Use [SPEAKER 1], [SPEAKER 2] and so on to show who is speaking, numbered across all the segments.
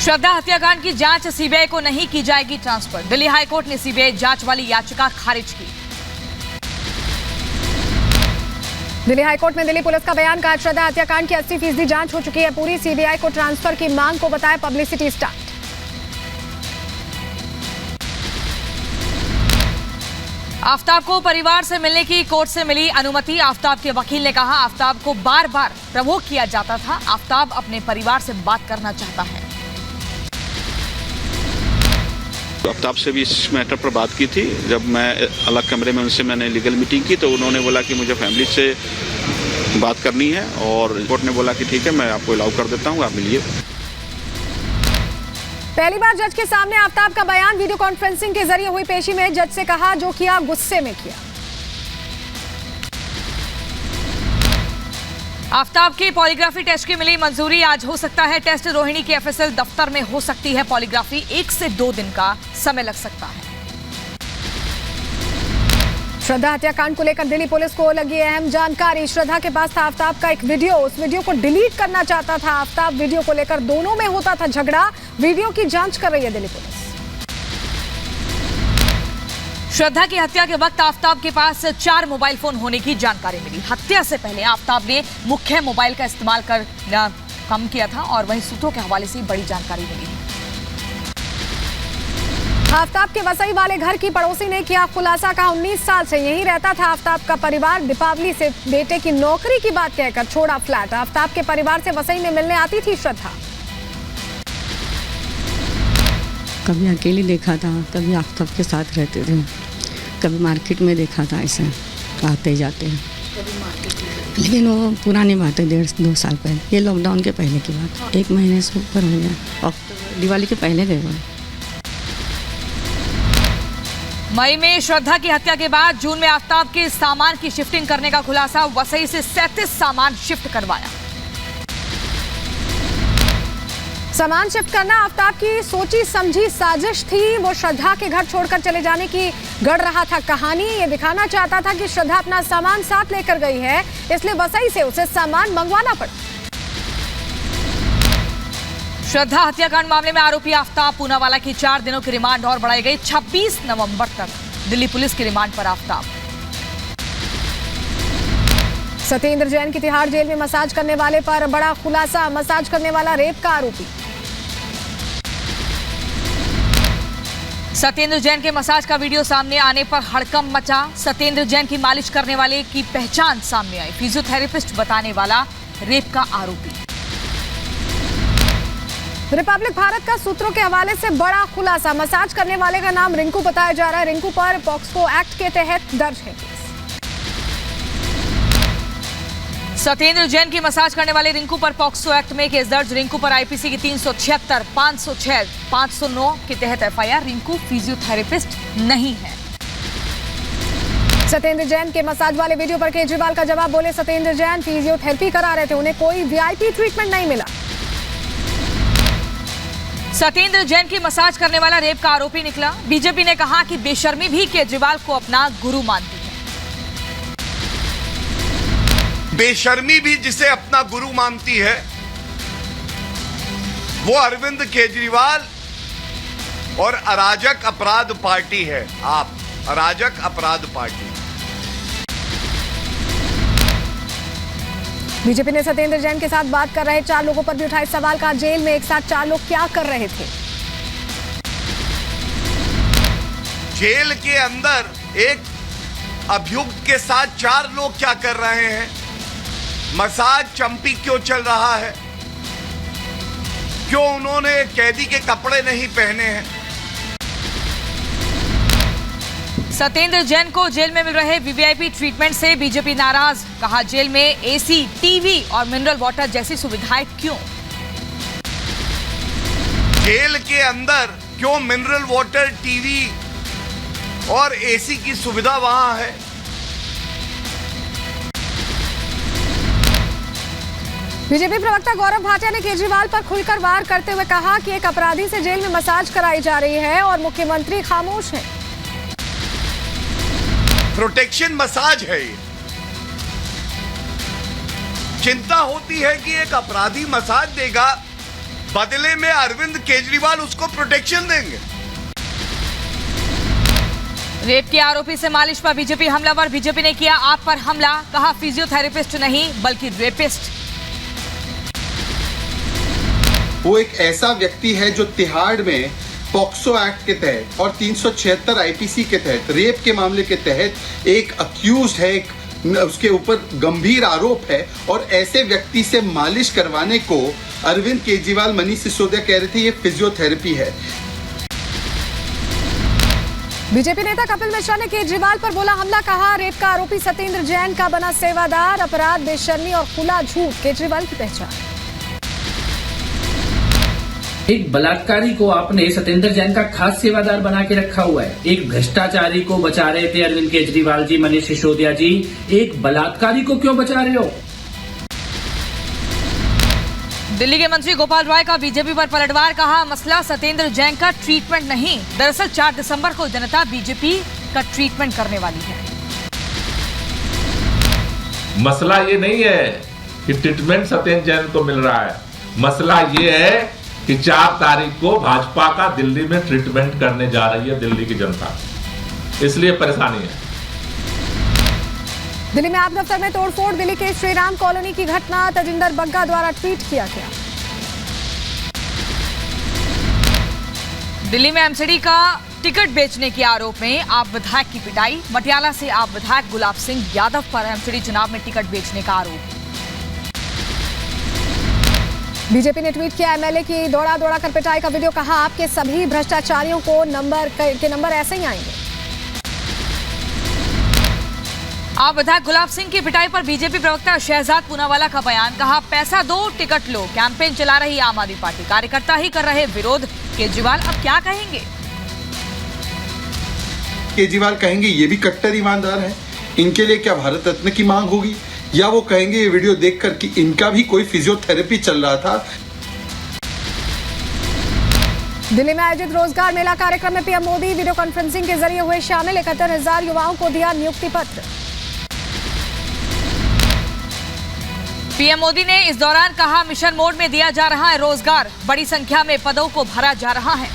[SPEAKER 1] श्रद्धा हत्याकांड की जांच सीबीआई को नहीं की जाएगी ट्रांसफर। दिल्ली हाईकोर्ट ने सीबीआई जांच वाली याचिका खारिज की।
[SPEAKER 2] दिल्ली हाईकोर्ट में दिल्ली पुलिस का बयान, कहा श्रद्धा हत्याकांड की 80% जांच हो चुकी है पूरी। सीबीआई को ट्रांसफर की मांग को बताया पब्लिसिटी स्टार्ट।
[SPEAKER 1] आफ्ताब को परिवार से मिलने की कोर्ट से मिली अनुमति। आफ्ताब के वकील ने कहा आफ्ताब को बार बार प्रवोक किया जाता था। आफ्ताब अपने परिवार से बात करना चाहता है।
[SPEAKER 3] आफ्ताब से भी इस मैटर पर बात की थी। जब मैं अलग कमरे में उनसे मैंने लीगल मीटिंग की तो उन्होंने बोला कि मुझे फैमिली से बात करनी है और कोर्ट ने बोला कि ठीक है मैं आपको अलाउ कर देता हूँ, आप मिलिए।
[SPEAKER 2] पहली बार जज के सामने आफ्ताब का बयान, वीडियो कॉन्फ्रेंसिंग के जरिए हुई पेशी में जज से कहा जो किया गुस्से में किया।
[SPEAKER 1] आफ्ताब की पॉलीग्राफी टेस्ट की मिली मंजूरी। आज हो सकता है टेस्ट। रोहिणी के एफएसएल दफ्तर में हो सकती है पॉलीग्राफी। 1 से 2 दिन का समय लग सकता है।
[SPEAKER 2] श्रद्धा हत्याकांड को लेकर दिल्ली पुलिस को लगी अहम जानकारी। श्रद्धा के पास था आफ्ताब का एक वीडियो, उस वीडियो को डिलीट करना चाहता था आफ्ताब। वीडियो को लेकर दोनों में होता था झगड़ा। वीडियो की जांच कर रही है दिल्ली पुलिस।
[SPEAKER 1] श्रद्धा की हत्या के वक्त आफ्ताब के पास 4 मोबाइल फोन होने की जानकारी मिली। हत्या से पहले आफ्ताब ने मुख्य मोबाइल का इस्तेमाल कर कम किया था और वहीं सूत्रों के हवाले से बड़ी जानकारी मिली है।
[SPEAKER 2] आफ्ताब के वसई वाले घर की पड़ोसी ने किया खुलासा, कहा 19 साल से यहीं रहता था आफ्ताब का परिवार। दीपावली से बेटे की नौकरी की बात कहकर छोड़ा फ्लैट। आफ्ताब के परिवार से वसई में मिलने आती थी श्रद्धा।
[SPEAKER 4] कभी अकेले देखा था, कभी आफ्ताब के साथ रहते थे, कभी मार्केट में देखा था, ऐसे आते जाते हैं। लेकिन वो पुरानी बात है, 1.5-2 साल पहले, ये लॉकडाउन के पहले की बात। 1 महीने से ऊपर हो गया। दिवाली के पहले गए हुए।
[SPEAKER 1] मई में श्रद्धा की हत्या के बाद जून में आफ्ताब के सामान की शिफ्टिंग करने का खुलासा। वसई से 37 सामान शिफ्ट करवाया।
[SPEAKER 2] सामान शिफ्ट करना आफ्ताब की सोची समझी साजिश थी। वो श्रद्धा के घर छोड़कर चले जाने की गढ़ रहा था कहानी। ये दिखाना चाहता था कि श्रद्धा अपना सामान साथ लेकर गई है, इसलिए वसई से उसे सामान मंगवाना पड़ा।
[SPEAKER 1] श्रद्धा हत्याकांड मामले में आरोपी आफ्ताब पूनावाला की 4 दिनों की रिमांड और बढ़ाई गई। 26 नवंबर तक दिल्ली पुलिस की रिमांड पर आफ्ताब।
[SPEAKER 2] सत्येंद्र जैन की तिहाड़ जेल में मसाज करने वाले पर बड़ा खुलासा। मसाज करने वाला रेप का आरोपी।
[SPEAKER 1] सत्येंद्र जैन के मसाज का वीडियो सामने आने पर हड़कंप मचा। सत्येंद्र जैन की मालिश करने वाले की पहचान सामने आई। फिजियोथेरेपिस्ट बताने वाला रेप का आरोपी।
[SPEAKER 2] रिपब्लिक भारत का सूत्रों के हवाले से बड़ा खुलासा। मसाज करने वाले का नाम रिंकू बताया जा रहा है। रिंकू पर पॉक्सो एक्ट के तहत दर्ज है केस।
[SPEAKER 1] सत्येंद्र जैन की मसाज करने वाले रिंकू पर पॉक्सो एक्ट में केस दर्ज। रिंकू पर आईपीसी की 376, 506, 509 के तहत एफआईआर। रिंकू फिजियोथेरेपिस्ट नहीं है।
[SPEAKER 2] सत्येंद्र जैन के मसाज वाले वीडियो पर केजरीवाल का जवाब। बोले सत्येंद्र जैन फिजियोथेरेपी करा रहे थे, उन्हें कोई वीआईपी ट्रीटमेंट नहीं मिला।
[SPEAKER 1] सत्येंद्र जैन की मसाज करने वाला रेप का आरोपी निकला। बीजेपी ने कहा कि बेशर्मी भी केजरीवाल को अपना गुरु मानती है।
[SPEAKER 5] बेशर्मी भी जिसे अपना गुरु मानती है वो अरविंद केजरीवाल और अराजक अपराध पार्टी है। आप अराजक अपराध पार्टी।
[SPEAKER 2] बीजेपी ने सत्येंद्र जैन के साथ बात कर रहे 4 लोगों पर भी उठाए सवाल। का जेल में एक साथ 4 लोग क्या कर रहे थे।
[SPEAKER 5] जेल के अंदर एक अभियुक्त के साथ 4 लोग क्या कर रहे हैं। मसाज चंपी क्यों चल रहा है, क्यों उन्होंने कैदी के कपड़े नहीं पहने हैं।
[SPEAKER 1] सत्येंद्र जैन को जेल में मिल रहे वीवीआईपी ट्रीटमेंट से बीजेपी नाराज। कहा जेल में एसी, टीवी और मिनरल वाटर जैसी सुविधाएं क्यों।
[SPEAKER 5] जेल के अंदर क्यों मिनरल वाटर, टीवी और एसी की सुविधा वहां है।
[SPEAKER 2] बीजेपी प्रवक्ता गौरव भाटिया ने केजरीवाल पर खुलकर वार करते हुए कहा कि एक अपराधी से जेल में मसाज कराई जा रही है और मुख्यमंत्री खामोश हैं।
[SPEAKER 5] प्रोटेक्शन मसाज है ये। चिंता होती है कि एक अपराधी मसाज देगा बदले में अरविंद केजरीवाल उसको प्रोटेक्शन देंगे।
[SPEAKER 1] रेप के आरोपी से मालिश पर बीजेपी हमलावर, बीजेपी ने किया आप पर हमला, कहा फिजियोथेरेपिस्ट नहीं बल्कि रेपिस्ट।
[SPEAKER 6] वो एक ऐसा व्यक्ति है जो तिहाड़ में पॉक्सो एक्ट के तहत और 376 आईपीसी के तहत रेप के मामले के तहत एक अक्यूज्ड है, उसके ऊपर गंभीर आरोप है, और ऐसे व्यक्ति से मालिश करवाने को अरविंद केजरीवाल, मनीष सिसोदिया कह रहे थे ये फिजियोथेरेपी है।
[SPEAKER 2] बीजेपी नेता कपिल मिश्रा ने केजरीवाल पर बोला हमला, कहा रेप का आरोपी सत्येंद्र जैन का बना सेवादार, अपराध, बेशर्मी और खुला झूठ केजरीवाल की पहचान।
[SPEAKER 7] एक बलात्कारी को आपने सत्येंद्र जैन का खास सेवादार बना के रखा हुआ है। एक भ्रष्टाचारी को बचा रहे थे अरविंद केजरीवाल जी, मनीष सिसोदिया जी, एक बलात्कारी को क्यों बचा रहे हो?
[SPEAKER 1] दिल्ली के मंत्री गोपाल राय का बीजेपी पर पलटवार, कहा मसला सत्येंद्र जैन का ट्रीटमेंट नहीं, दरअसल 4 दिसंबर को जनता बीजेपी का ट्रीटमेंट करने वाली है।
[SPEAKER 8] मसला ये नहीं है कि ट्रीटमेंट सत्येंद्र जैन को मिल रहा है, मसला ये है कि 4 तारीख को भाजपा का दिल्ली में ट्रीटमेंट करने जा रही है दिल्ली की जनता, इसलिए परेशानी है।
[SPEAKER 2] दिल्ली में आप दफ्तर में तोड़फोड़, दिल्ली के श्रीराम कॉलोनी की घटना तजिंदर बग्गा द्वारा ट्वीट किया गया।
[SPEAKER 1] दिल्ली में एमसीडी का टिकट बेचने के आरोप में आप विधायक की पिटाई, मटियाला से आप विधायक गुलाब सिंह यादव पर एमसीडी चुनाव में टिकट बेचने का आरोप।
[SPEAKER 2] बीजेपी ने ट्वीट किया एमएलए की दौड़ा दौड़ा कर पिटाई का वीडियो, कहा आपके सभी भ्रष्टाचारियों को नंबर ऐसे ही आएंगे।
[SPEAKER 1] आप विधायक गुलाब सिंह की पिटाई पर बीजेपी प्रवक्ता शहजाद पूनावाला का बयान, कहा पैसा दो टिकट लो, कैंपेन चला रही आम आदमी पार्टी, कार्यकर्ता ही कर रहे विरोध, केजरीवाल अब क्या कहेंगे?
[SPEAKER 6] केजरीवाल कहेंगे ये भी कट्टर ईमानदार है, इनके लिए क्या भारत रत्न की मांग होगी, या वो कहेंगे ये वीडियो देखकर कि इनका भी कोई फिजियोथेरेपी चल रहा था।
[SPEAKER 2] दिल्ली में आयोजित रोजगार मेला कार्यक्रम में पीएम मोदी वीडियो कॉन्फ्रेंसिंग के जरिए हुए शामिल, 71,000 युवाओं को दिया नियुक्ति पत्र।
[SPEAKER 1] पीएम मोदी ने इस दौरान कहा मिशन मोड में दिया जा रहा है रोजगार, बड़ी संख्या में पदों को भरा जा रहा है।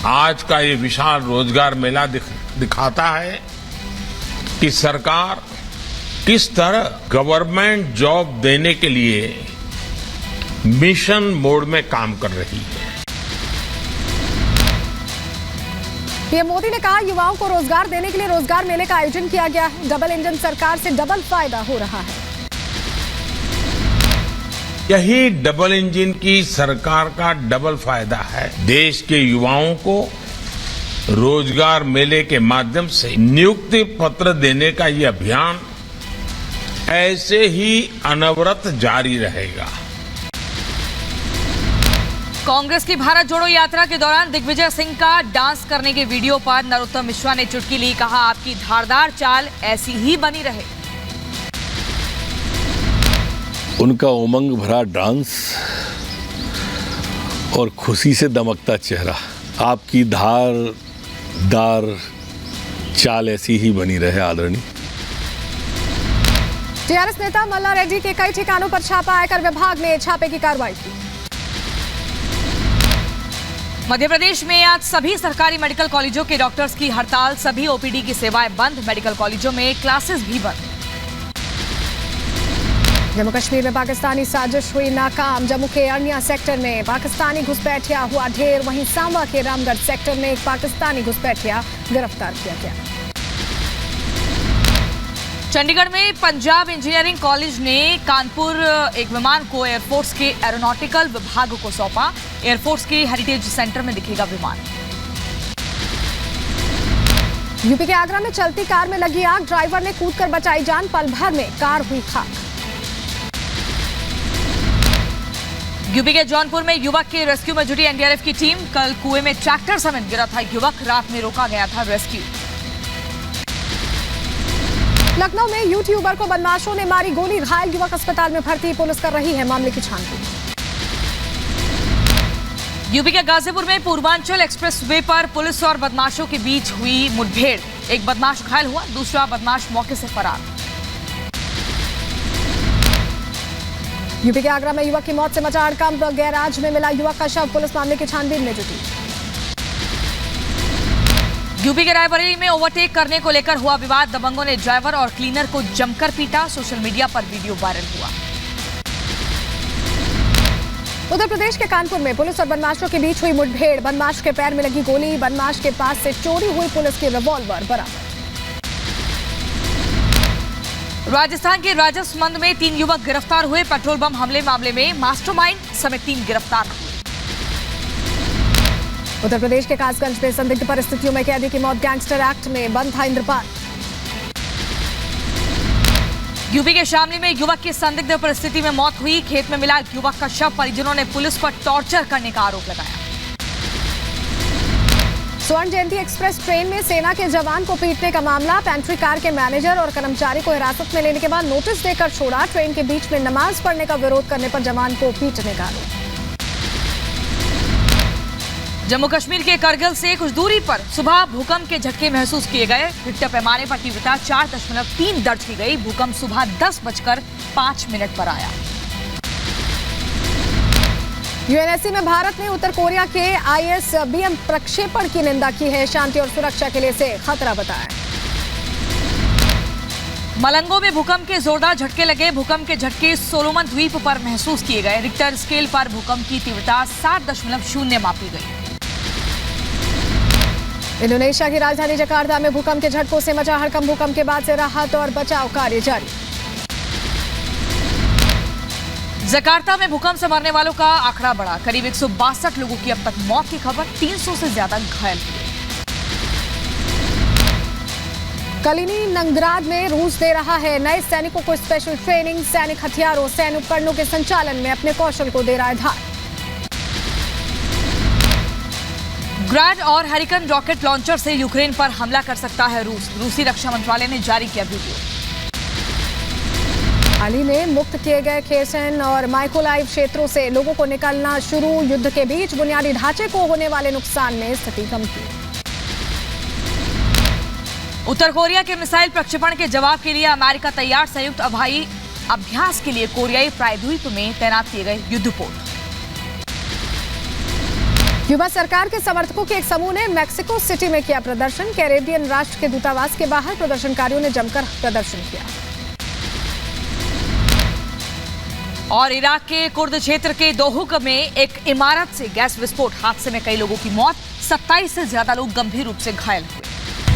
[SPEAKER 9] आज का ये विशाल रोजगार मेला दिखाता है कि सरकार किस तरह गवर्नमेंट जॉब देने के लिए मिशन मोड में काम कर रही है।
[SPEAKER 2] पीएम मोदी ने कहा युवाओं को रोजगार देने के लिए रोजगार मेले का आयोजन किया गया है, डबल इंजन सरकार से डबल फायदा हो रहा है।
[SPEAKER 9] यही डबल इंजन की सरकार का डबल फायदा है। देश के युवाओं को रोजगार मेले के माध्यम से नियुक्ति पत्र देने का ये अभियान ऐसे ही अनवरत जारी रहेगा।
[SPEAKER 1] कांग्रेस की भारत जोड़ो यात्रा के दौरान दिग्विजय सिंह का डांस करने के वीडियो पर नरोत्तम मिश्रा ने चुटकी ली, कहा आपकी धारदार चाल ऐसी ही बनी रहे।
[SPEAKER 10] उनका उमंग भरा डांस और खुशी से दमकता चेहरा, आपकी धारदार चाल ऐसी ही बनी रहे आदरणीय।
[SPEAKER 2] टीआरएस नेता मल्ला रेड्डी के कई ठिकानों पर छापा, आयकर विभाग ने छापे की कार्रवाई की।
[SPEAKER 1] मध्य प्रदेश में आज सभी सरकारी मेडिकल कॉलेजों के डॉक्टर्स की हड़ताल, सभी ओपीडी की सेवाएं बंद, मेडिकल कॉलेजों में क्लासेस भी बंद।
[SPEAKER 2] जम्मू कश्मीर में पाकिस्तानी साजिश हुई नाकाम, जम्मू के अरनिया सेक्टर में पाकिस्तानी घुसपैठिया हुआ ढेर, वहीं सांबा के रामगढ़ सेक्टर में एक पाकिस्तानी घुसपैठिया गिरफ्तार किया गया।
[SPEAKER 1] चंडीगढ़ में पंजाब इंजीनियरिंग कॉलेज ने कानपुर एक विमान को एयरफोर्स के एरोनॉटिकल विभाग को सौंपा, एयरफोर्स के हेरिटेज सेंटर में दिखेगा विमान।
[SPEAKER 2] यूपी के आगरा में चलती कार में लगी आग, ड्राइवर ने कूदकर बचाई जान, पल भर में कार हुई खाक। यूपी के जौनपुर में युवक के रेस्क्यू में जुटी एनडीआरएफ की टीम, कल कुएं में ट्रैक्टर समेत गिरा था युवक, रात में रोका गया था रेस्क्यू। लखनऊ में यूट्यूबर को बदमाशों ने मारी गोली, घायल युवक अस्पताल में भर्ती, पुलिस कर रही है मामले की छानबीन। यूपी के गाजीपुर में पूर्वांचल एक्सप्रेसवे पर पुलिस और बदमाशों के बीच हुई मुठभेड़, एक बदमाश घायल हुआ, दूसरा बदमाश मौके से फरार। यूपी के आगरा में युवक की मौत से मचा हड़कंप। गैराज में मिला युवक का शव। पुलिस मामले की छानबीन में जुटी।
[SPEAKER 1] यूपी के रायबरेली में ओवरटेक करने को लेकर हुआ विवाद। दबंगों ने ड्राइवर और क्लीनर को जमकर पीटा। सोशल मीडिया पर वीडियो वायरल हुआ।
[SPEAKER 2] उत्तर प्रदेश के कानपुर में पुलिस और बदमाशों के बीच हुई मुठभेड़। बदमाश के पैर में लगी गोली। बदमाश के पास से चोरी हुई पुलिस की रिवॉल्वर बरामद।
[SPEAKER 1] राजस्थान के राजसमंद में 3 युवक गिरफ्तार हुए। पेट्रोल बम हमले मामले में मास्टरमाइंड समेत 3 गिरफ्तार हुए।
[SPEAKER 2] उत्तर प्रदेश के कासगंज में संदिग्ध परिस्थितियों में कैदी की मौत। गैंगस्टर एक्ट में बंद था इंद्रपाल।
[SPEAKER 1] यूपी के शामली में युवक की संदिग्ध परिस्थिति में मौत हुई। खेत में मिला युवक का शव। परिजनों ने पुलिस पर टॉर्चर करने का आरोप लगाया।
[SPEAKER 2] स्वर्ण जयंती एक्सप्रेस ट्रेन में सेना के जवान को पीटने का मामला। पेंट्री कार के मैनेजर और कर्मचारी को हिरासत में लेने के बाद नोटिस देकर छोड़ा। ट्रेन के बीच में नमाज पढ़ने का विरोध करने पर जवान को पीटने का आरोप।
[SPEAKER 1] जम्मू कश्मीर के करगिल से कुछ दूरी पर सुबह भूकंप के झटके महसूस किए गए। रिक्टर पैमाने पर तीव्रता 4.3 दर्ज की गई। भूकंप सुबह 10:05 पर आया।
[SPEAKER 2] यूएनएससी में भारत ने उत्तर कोरिया के ISBM प्रक्षेपण की निंदा की है। शांति और सुरक्षा के लिए इसे खतरा बताया।
[SPEAKER 1] मलंगो में भूकंप के जोरदार झटके लगे। भूकंप के झटके सोलोमन द्वीप पर महसूस किए गए। रिक्टर स्केल पर भूकंप की तीव्रता 7.0 मापी गई।
[SPEAKER 2] इंडोनेशिया की राजधानी जकार्ता में भूकंप के झटकों से मचा हड़कंप। भूकंप के बाद से राहत और बचाव कार्य जारी।
[SPEAKER 1] जकार्ता में भूकंप से मरने वालों का आंकड़ा बढ़ा। करीब 162 लोगों की अब तक मौत की खबर। 300 से ज्यादा घायल हुए।
[SPEAKER 2] कलिनिंग्राद में रूस दे रहा है नए सैनिकों को स्पेशल ट्रेनिंग। सैनिक हथियारों सैन्य उपकरणों के संचालन में अपने कौशल को दे रहा है धार।
[SPEAKER 1] ग्रैड और हैरिकन रॉकेट लॉन्चर से यूक्रेन पर हमला कर सकता है रूस। रूसी रक्षा मंत्रालय ने जारी किया वीडियो।
[SPEAKER 2] हाल ही में मुक्त किए गए खेसन और माइकोलाइव क्षेत्रों से लोगों को निकलना शुरू। युद्ध के बीच बुनियादी ढांचे को होने वाले नुकसान में स्थिति गंभीर।
[SPEAKER 1] उत्तर कोरिया के मिसाइल प्रक्षेपण के जवाब के लिए अमेरिका तैयार। संयुक्त हवाई अभ्यास के लिए कोरियाई प्रायद्वीप में तैनात किए गए युद्धपोत।
[SPEAKER 2] क्यूबा सरकार के समर्थकों के एक समूह ने मैक्सिको सिटी में किया प्रदर्शन। कैरेबियन राष्ट्र के दूतावास के बाहर प्रदर्शनकारियों ने जमकर प्रदर्शन किया।
[SPEAKER 1] और इराक के कुर्द क्षेत्र के दोहुक में एक इमारत से गैस विस्फोट। हादसे में कई लोगों की मौत। 27 से ज्यादा लोग गंभीर रूप से घायल हुए।